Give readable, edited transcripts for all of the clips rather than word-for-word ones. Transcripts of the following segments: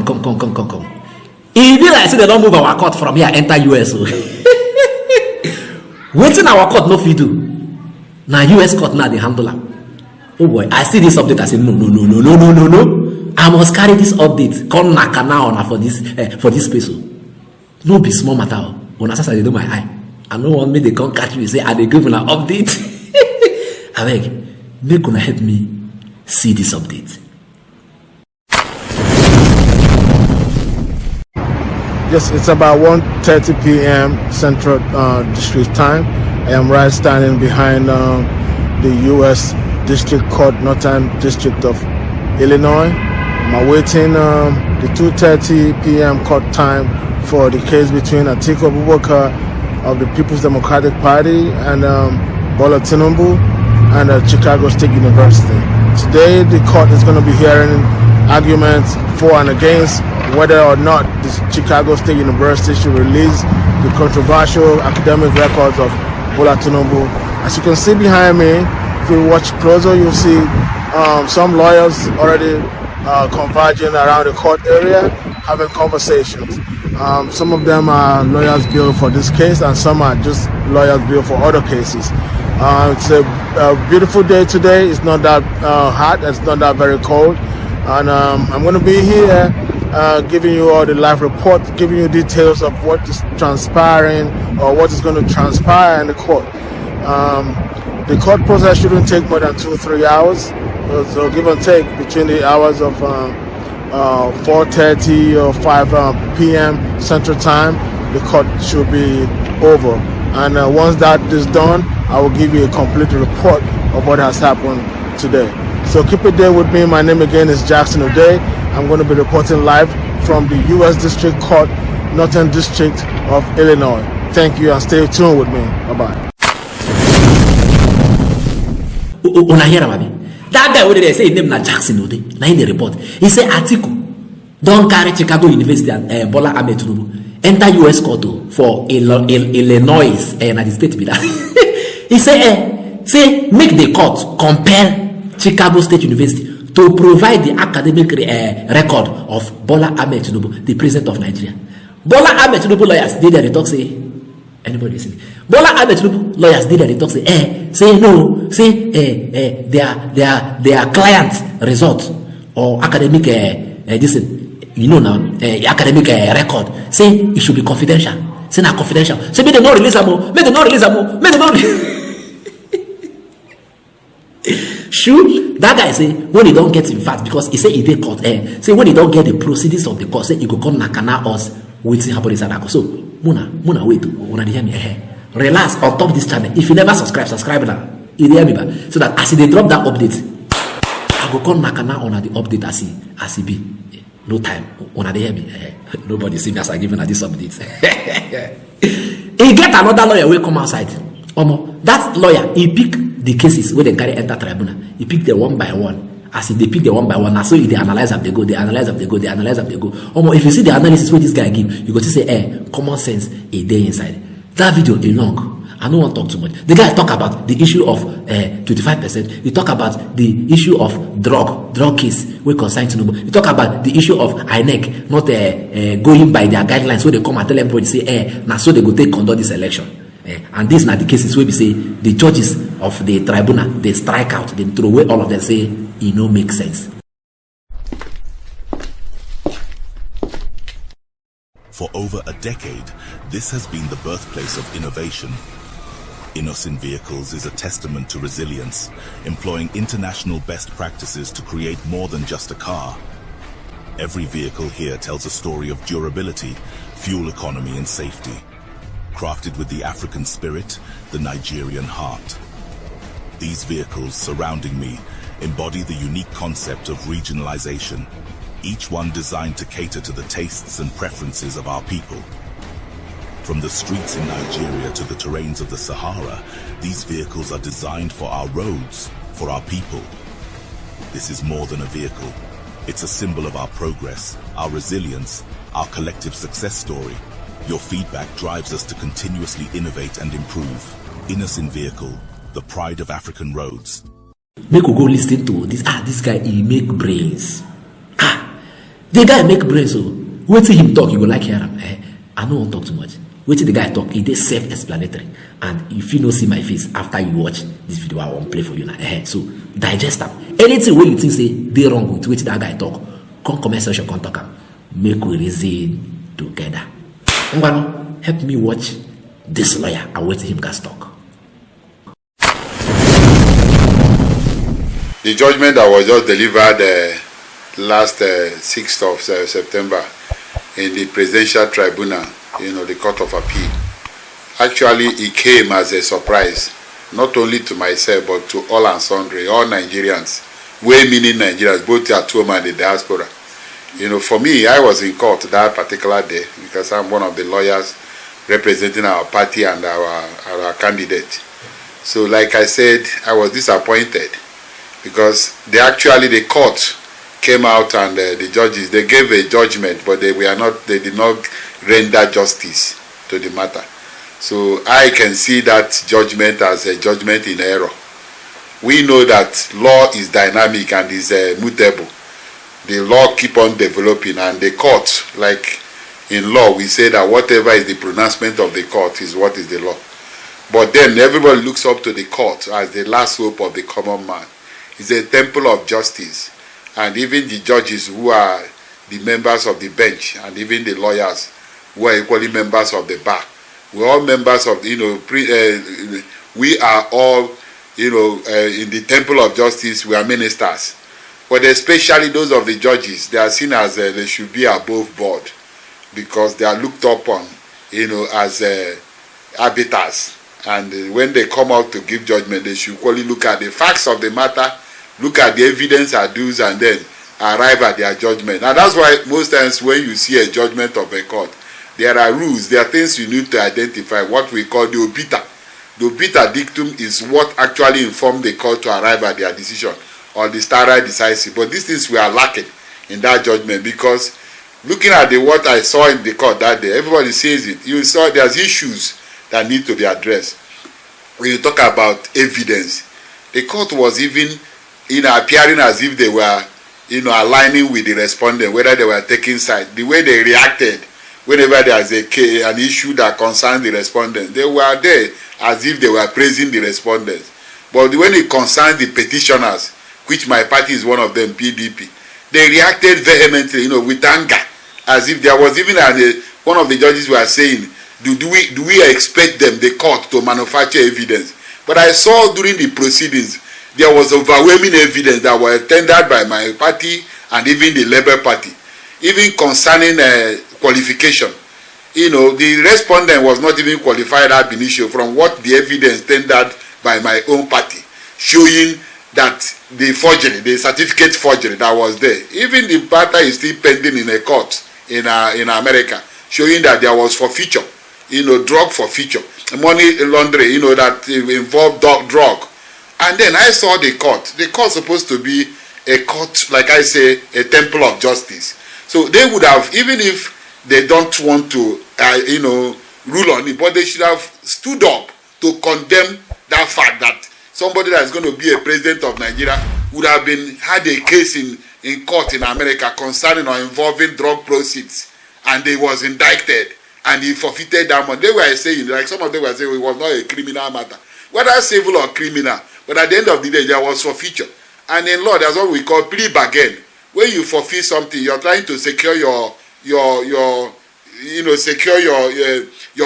come. If be like say they don't move our court from here enter US. Waiting our court no fit do. Now US court now they handle am. Oh boy, I see this update. I say no. I must carry this update. Come now for this space. No be small matter. When I say I do my eye, I no want me they come catch me say I dey give an update. I beg, make una help me see this update. Yes, it's about 1:30 p.m. Central District Time. I am right standing behind the U.S. District Court, Northern District of Illinois. I'm awaiting the 2:30 p.m. court time for the case between Atiku Abubakar of the People's Democratic Party and Bola Tinubu and Chicago State University. Today, the court is going to be hearing arguments for and against whether or not the Chicago State University should release the controversial academic records of Bola Tinubu. As you can see behind me, if you watch closer, you'll see some lawyers already converging around the court area, having conversations. Some of them are lawyers billed for this case, and some are just lawyers billed for other cases. It's a beautiful day today. It's not that hot. It's not that very cold. And I'm going to be here giving you all the live report, giving you details of what is transpiring or what is going to transpire in the court. The court process shouldn't take more than 2-3 hours. So give and take between the hours of 4:30 or 5 p.m. Central Time, the court should be over. And once that is done, I will give you a complete report of what has happened today. So keep it there with me. My name again is Jackson O'Day. I'm going to be reporting live from the U.S. District Court, Northern District of Illinois. Thank you and stay tuned with me. Bye-bye. That guy over there say his name na Jackson O'Day. Now in the report, he say Atiku don't carry Chicago University and Bola Ahmed Tinubu enter U.S. court for Illinois and the state be that. He say make the court compel Chicago State University to provide the academic record of Bola Ahmed Tinubu, the president of Nigeria. Bola Ahmed Tinubu lawyers did they talk say anybody listening? Bola Ahmed Tinubu lawyers did they talk say no, say their client result or academic academic record say it should be confidential. Say not confidential. Say make them not release them. Make them not release them. Make them not. Sure, that guy say when he don't get in fact because he say he dey court say when he don't get the proceedings of the court say he go come nakana us waiting happen inside that. So Muna wait una dey hear me relax on top this channel. If you never subscribe now. You hear me ba so that as they drop that update I go come nakana on the update as he be. No time una dey hear me nobody see me as I giving this update. He get another lawyer will come outside. That lawyer he pick the cases where they carry enter tribunal. He pick them one by one. As they pick them one by one, now so they analyze them, they go. If you see the analysis where this guy give, you go to say, common sense a day inside. That video is long. I don't want to talk too much. The guy talk about the issue of 25%. He talk about the issue of drug case we consign to Tinubu. He talk about the issue of INEC not going by their guidelines where they come and tell everybody say, now so they go take conduct this election. And these are the cases where we say the judges of the tribunal they strike out, they throw away all of them, say it no make sense. For over a decade, this has been the birthplace of innovation. Innoson Vehicles is a testament to resilience, employing international best practices to create more than just a car. Every vehicle here tells a story of durability, fuel economy and safety. Crafted with the African spirit, the Nigerian heart. These vehicles surrounding me embody the unique concept of regionalization, each one designed to cater to the tastes and preferences of our people. From the streets in Nigeria to the terrains of the Sahara, these vehicles are designed for our roads, for our people. This is more than a vehicle. It's a symbol of our progress, our resilience, our collective success story. Your feedback drives us to continuously innovate and improve. Innoson Vehicle, the pride of African roads. Make we go listen to this. This guy, he make brains. The guy make brain so. Wait till him talk, you go like hear him. I no wan talk too much. Wait till the guy talk, it is self-explanatory. And if you no see my face after you watch this video, I won't play for you now. So digest am. Anything wey you think say dey wrong with wetin that guy talk, come comment section, come talk am. Make we reason together. Ngwano, help me watch this lawyer and wait till him guys talk. The judgment that was just delivered last 6th of September in the Presidential Tribunal, the Court of Appeal, actually it came as a surprise, not only to myself but to all and sundry, all Nigerians, meaning Nigerians, both at home and the diaspora. For me, I was in court that particular day because I'm one of the lawyers representing our party and our candidate. So like I said, I was disappointed because the court came out and the judges, they gave a judgment, but they did not render justice to the matter. So I can see that judgment as a judgment in error. We know that law is dynamic and is mutable. The law keep on developing, and the court, like in law, we say that whatever is the pronouncement of the court is what is the law. But then everybody looks up to the court as the last hope of the common man. It's a temple of justice. And even the judges who are the members of the bench, and even the lawyers who are equally members of the bar, we're all members of, we are all, in the temple of justice, we are ministers. But especially those of the judges, they are seen as they should be above board because they are looked upon, as arbiters. And when they come out to give judgment, they should equally look at the facts of the matter, look at the evidence adduced, and then arrive at their judgment. And that's why most times when you see a judgment of a court, there are rules, there are things you need to identify, what we call the obiter. The obiter dictum is what actually informed the court to arrive at their decision, or the stare decisis. But these things we are lacking in that judgment because looking at what I saw in the court that day, everybody says it. You saw there's issues that need to be addressed. When you talk about evidence, the court was even appearing as if they were aligning with the respondent, whether they were taking side. The way they reacted whenever there's an issue that concerns the respondent, they were there as if they were praising the respondents. But when it concerns the petitioners, which my party is one of them, PDP, they reacted vehemently, with anger, as if there was even one of the judges were saying, do we expect them, the court, to manufacture evidence? But I saw during the proceedings, there was overwhelming evidence that were tendered by my party and even the Labour Party, even concerning qualification. The respondent was not even qualified ab initio from what the evidence tendered by my own party, showing that the forgery, the certificate forgery that was there, even the matter is still pending in a court in America, showing that there was forfeiture, drug forfeiture, money laundering, that involved drug. And then I saw the court. The court supposed to be a court, like I say, a temple of justice. So they would have, even if they don't want to, rule on it, but they should have stood up to condemn that fact that somebody that is going to be a president of Nigeria would have had a case in court in America concerning or involving drug proceeds, and he was indicted and he forfeited that money. They were saying, like some of them were saying, it was not a criminal matter, whether civil or criminal. But at the end of the day, there was forfeiture. And in law, that's what we call plea bargain. When you forfeit something, you're trying to secure your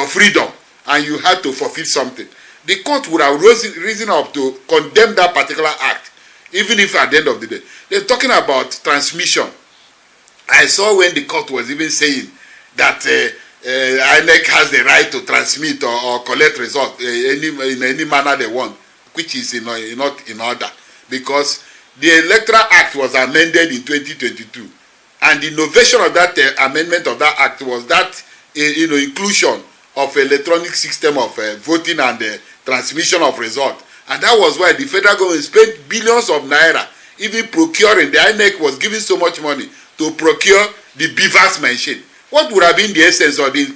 freedom, and you had to forfeit something. The court would have risen up to condemn that particular act, even if at the end of the day. They're talking about transmission. I saw when the court was even saying that INEC has the right to transmit or collect results in any manner they want, which is not in order, because the Electoral Act was amended in 2022, and the innovation of that amendment of that act was that inclusion of electronic system of voting and transmission of results. And that was why the federal government spent billions of naira, even procuring, the INEC was giving so much money to procure the beavers machine. What would have been the essence or the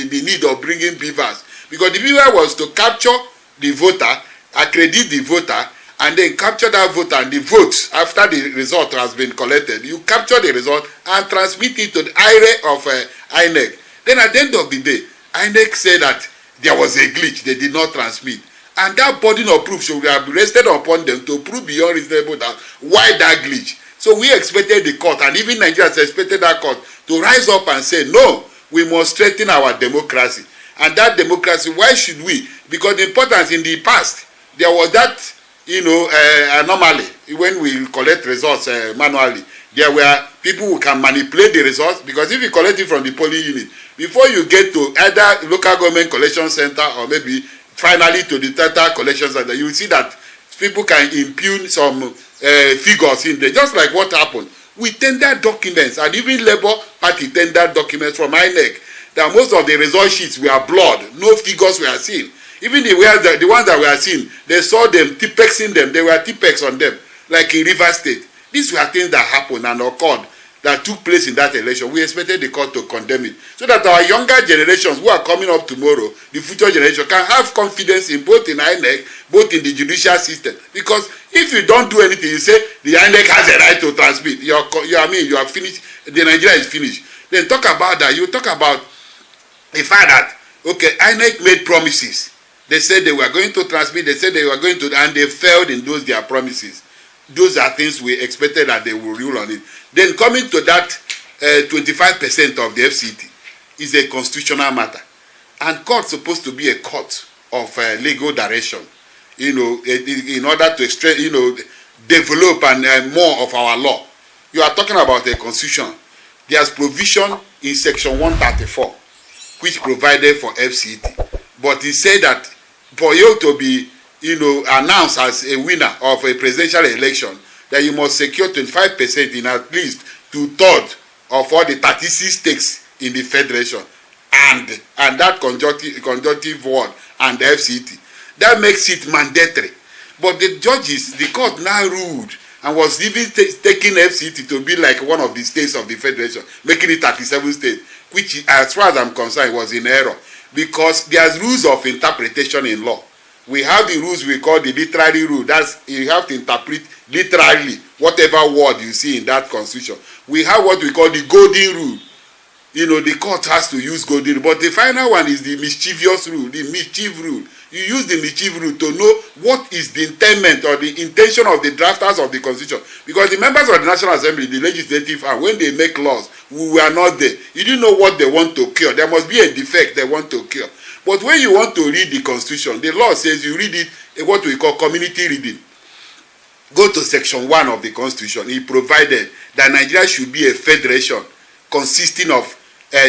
need of bringing beavers? Because the beaver was to capture the voter, accredit the voter, and then capture that vote, and the votes after the result has been collected, you capture the result and transmit it to the area of INEC. Then at the end of the day, INEC said that there was a glitch, they did not transmit. And that burden of proof should have been rested upon them to prove beyond reasonable doubt why that glitch. So we expected the court, and even Nigerians expected that court to rise up and say, no, we must strengthen our democracy. And that democracy, why should we? Because the importance in the past, there was that, anomaly when we collect results manually. There were people who can manipulate the results, because if you collect it from the polling unit, before you get to either local government collection center or maybe finally to the total collection center, you will see that people can impugn some figures in there, just like what happened. We tendered documents, and even Labour Party tendered documents from INEC, that most of the result sheets were blurred, no figures were seen. Even the ones that were seen, they saw them Tipexing them, there were Tipex on them, like in River State. These were things that happened and occurred, that took place in that election. We expected the court to condemn it, so that our younger generations who are coming up tomorrow, the future generation, can have confidence in both in INEC, both in the judicial system. Because if you don't do anything, you say the INEC has a right to transmit. You are finished. The Nigeria is finished. Then talk about that. You talk about the fact that, okay, INEC made promises. They said they were going to transmit. They said they were going to, and they failed in those their promises. Those are things we expected that they will rule on it. Then coming to that 25% of the FCT is a constitutional matter. And court supposed to be a court of legal direction, in order to develop and more of our law. You are talking about the constitution. There's provision in section 134, which provided for FCT. But he said that for you to be, announced as a winner of a presidential election, that you must secure 25% in at least 2/3 of all the 36 states in the federation, and that conjunctive word and the FCT. That makes it mandatory. But the judges, the court now ruled and was even taking FCT to be like one of the states of the federation, making it 37 states, which, as far as I'm concerned, was in error, because there's rules of interpretation in law. We have the rules we call the literary rule. That's, you have to interpret literally whatever word you see in that constitution. We have what we call the golden rule. The court has to use golden rule. But the final one is the mischievous rule, the mischief rule. You use the mischief rule to know what is the intent or the intention of the drafters of the constitution. Because the members of the National Assembly, the legislative arm, when they make laws, we were not there. You didn't know what they want to cure. There must be a defect they want to cure. But when you want to read the constitution, the law says you read it, what we call community reading. Go to section 1 of the constitution. It provided that Nigeria should be a federation consisting of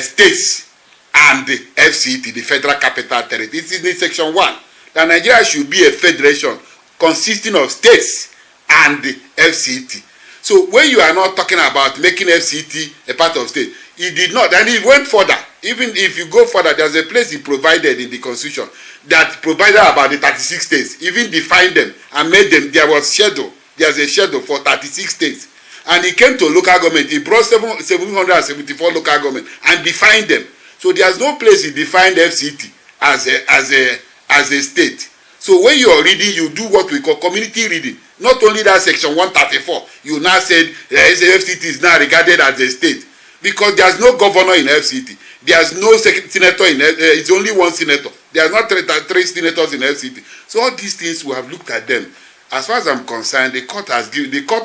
states and the FCT, the Federal Capital Territory. It is in section 1 that Nigeria should be a federation consisting of states and the FCT. So when you are not talking about making FCT a part of state, he did not, and he went further. Even if you go further, there's a place he provided in the constitution that provided about the 36 states, even defined them and made them, there's a schedule for 36 states. And he came to local government, he brought 774 local government and defined them. So there's no place he defined FCT as a state. So when you are reading, you do what we call community reading. Not only that section 134, you now said FCT is now regarded as a state. Because there's no governor in FCT. There's no senator in it's only one senator. There are not three senators in FCT. So all these things, we have looked at them. As far as I'm concerned, the court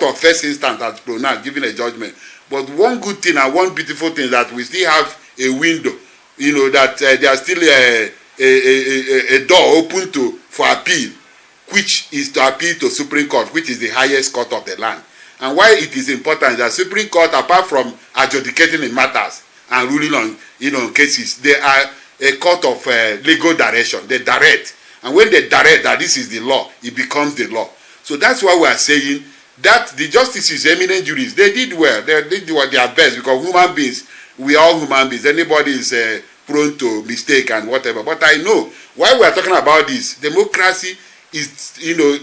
of first instance has pronounced, given a judgment. But one good thing and one beautiful thing is that we still have a window, that there's still a door open for appeal, which is to appeal to Supreme Court, which is the highest court of the land. And why it is important that Supreme Court, apart from adjudicating in matters and ruling on cases, they are a court of legal direction. They direct, and when they direct that this is the law, it becomes the law. So that's why we are saying that the justices, eminent jurists, they did well. They did their best, because human beings, we are all human beings. Anybody is prone to mistake and whatever. But I know why we are talking about this. Democracy is,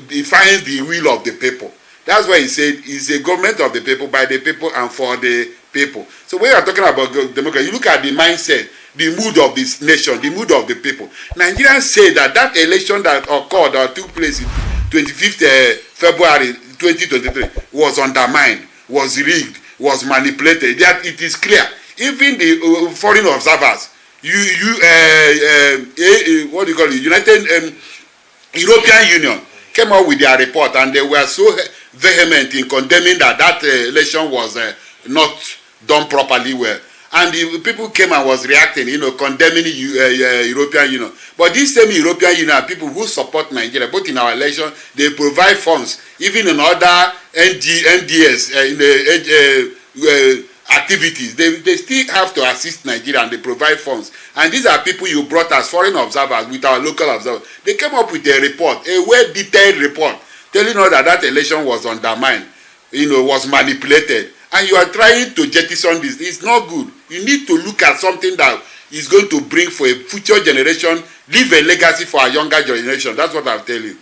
defines the will of the people. That's why he said it's a government of the people, by the people, and for the people. So when you are talking about democracy, you look at the mindset, the mood of this nation, the mood of the people. Nigerians say that election that occurred or took place in 25th February 2023 was undermined, was rigged, was manipulated. That it is clear. Even the foreign observers, what do you call it? United European Union came out with their report, and they were so vehement in condemning that election was not done properly well. And the people came and was reacting, condemning European Union. But this same European Union, people who support Nigeria, both in our election, they provide funds, even in other NDS activities. They still have to assist Nigeria, and they provide funds. And these are people you brought as foreign observers with our local observers. They came up with a report, a well-detailed report, telling us that election was undermined, was manipulated. And you are trying to jettison this. It's not good. You need to look at something that is going to bring for a future generation, leave a legacy for our younger generation. That's what I'll tell you.